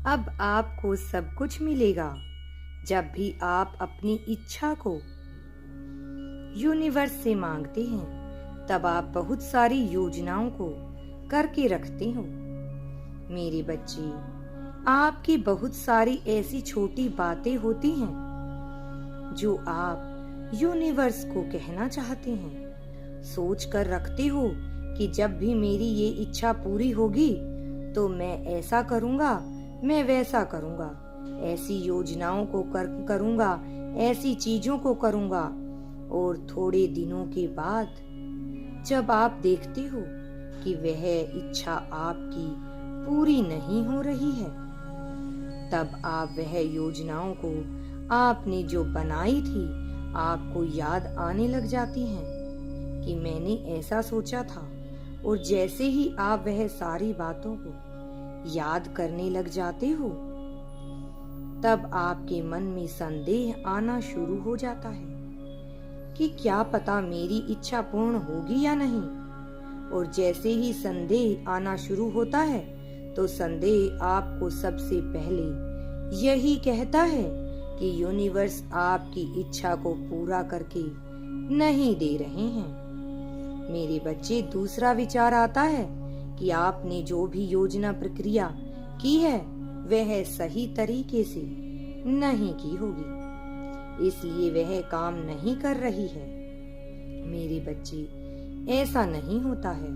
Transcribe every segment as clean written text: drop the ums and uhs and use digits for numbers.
अब आपको सब कुछ मिलेगा। जब भी आप अपनी इच्छा को यूनिवर्स से मांगते हैं, तब आप बहुत सारी योजनाओं को करके रखते हो। मेरे बच्चे, आपकी बहुत सारी ऐसी छोटी बातें होती हैं जो आप यूनिवर्स को कहना चाहते हैं। सोच कर रखते हो कि जब भी मेरी ये इच्छा पूरी होगी तो मैं ऐसा करूँगा, मैं वैसा करूँगा, ऐसी योजनाओं को करूँगा, ऐसी चीज़ों को करूँगा। और थोड़े दिनों के बाद जब आप देखते हो कि वह इच्छा आपकी पूरी नहीं हो रही है, तब आप वह योजनाओं को आपने जो बनाई थी आपको याद आने लग जाती हैं कि मैंने ऐसा सोचा था। और जैसे ही आप वह सारी बातों को याद करने लग जाते हो, तब आपके मन में संदेह आना शुरू हो जाता है कि क्या पता मेरी इच्छा पूर्ण होगी या नहीं। और जैसे ही संदेह आना शुरू होता है तो संदेह आपको सबसे पहले यही कहता है कि यूनिवर्स आपकी इच्छा को पूरा करके नहीं दे रहे हैं। मेरे बच्चे, दूसरा विचार आता है कि आपने जो भी योजना प्रक्रिया की है वह सही तरीके से नहीं की होगी, इसलिए वह काम नहीं कर रही है। मेरे बच्चे, ऐसा नहीं होता है।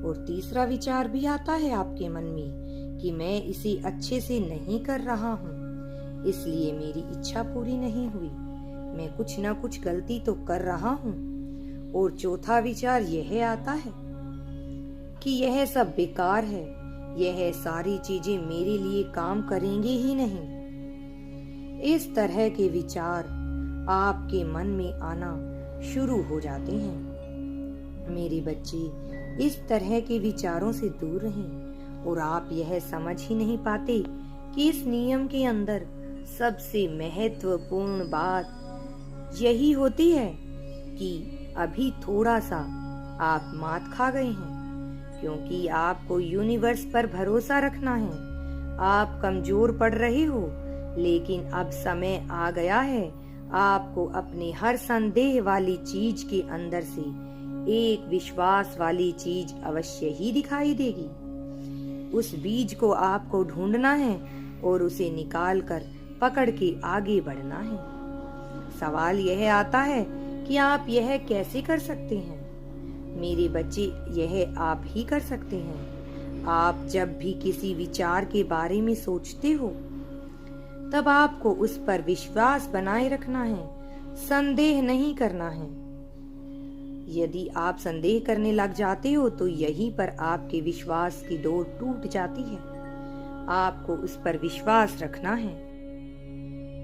और तीसरा विचार भी आता है आपके मन में कि मैं इसे अच्छे से नहीं कर रहा हूँ, इसलिए मेरी इच्छा पूरी नहीं हुई, मैं कुछ ना कुछ गलती तो कर रहा हूँ। और चौथा विचार यह आता है कि यह सब बेकार है, यह सारी चीजें मेरे लिए काम करेंगे ही नहीं। इस तरह के विचार आपके मन में आना शुरू हो जाते हैं। मेरे बच्चे, इस तरह के विचारों से दूर रहें। और आप यह समझ ही नहीं पाते कि इस नियम के अंदर सबसे महत्वपूर्ण बात यही होती है कि अभी थोड़ा सा आप मात खा गए हैं, क्योंकि आपको यूनिवर्स पर भरोसा रखना है। आप कमजोर पड़ रहे हो, लेकिन अब समय आ गया है आपको अपने हर संदेह वाली चीज के अंदर से एक विश्वास वाली चीज अवश्य ही दिखाई देगी। उस बीज को आपको ढूंढना है और उसे निकाल कर पकड़ के आगे बढ़ना है। सवाल यह आता है कि आप यह कैसे कर सकते हैं? मेरे बच्चे, यह आप ही कर सकते हैं। आप जब भी किसी विचार के बारे में सोचते हो, तब आपको उस पर विश्वास बनाए रखना है, संदेह नहीं करना है। यदि आप संदेह करने लग जाते हो तो यहीं पर आपके विश्वास की डोर टूट जाती है। आपको उस पर विश्वास रखना है।